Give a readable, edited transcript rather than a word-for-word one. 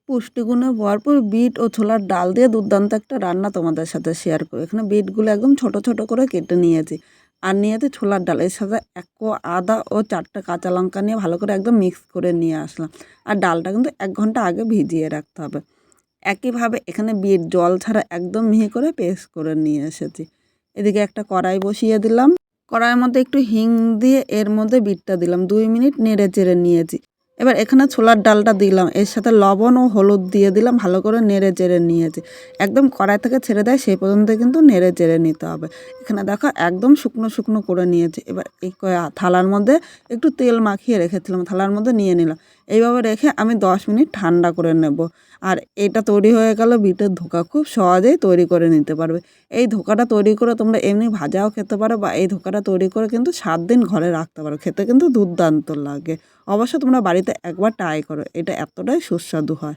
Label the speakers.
Speaker 1: পুষ্টিগুণে ভরপুর বিট ও ছোলার ডাল দিয়ে দুর্দান্ত একটা রান্না তোমাদের সাথে শেয়ার করি। এখানে বিটগুলো একদম ছোট ছোট করে কেটে নিয়েছি, আর নিয়েছি ছোলার ডাল। এর সাথে 1 কোয়া আদা ও 4টা কাঁচা লঙ্কা নিয়ে ভালো করে একদম মিক্স করে নিয়ে আসলাম। আর ডালটা কিন্তু 1 ঘন্টা আগে ভিজিয়ে রাখতে হবে। একইভাবে এখানে বিট জল ছাড়া একদম মিহি করে পেস্ট করে নিয়ে এসেছি। এদিকে একটা কড়াই বসিয়ে দিলাম। কড়াইয়ের মধ্যে একটু হিং দিয়ে এর মধ্যে বিটটা দিলাম, 2 মিনিট নেড়ে চেড়ে নিয়েছি। এবার এখানে ছোলার ডালটা দিলাম, এর সাথে লবণ ও হলুদ দিয়ে দিলাম, ভালো করে নেড়ে চেড়ে নিয়েছি। একদম কড়াই থেকে ছেড়ে দেয় সেই পর্যন্ত কিন্তু নেড়ে চেড়ে নিতে হবে। এখানে দেখো একদম শুকনো শুকনো করে নিয়েছি। এবার এই থালার মধ্যে একটু তেল মাখিয়ে রেখেছিলাম, থালার মধ্যে নিয়ে নিলাম। এইভাবে রেখে আমি 10 মিনিট ঠান্ডা করে নেব। আর এটা তৈরি হয়ে গেল বিটের ধোঁকা। খুব সহজেই তৈরি করে নিতে পারবে। এই ধোঁকাটা তৈরি করে তোমরা এমনি ভাজাও খেতে পারো, বা এই ধোঁকাটা তৈরি করে কিন্তু 7 দিন ঘরে রাখতে পারো। খেতে কিন্তু দুর্দান্ত লাগে। অবশ্য তোমরা বাড়িতে একবার ট্রাই করো, এটা এতটাই সুস্বাদু হয়।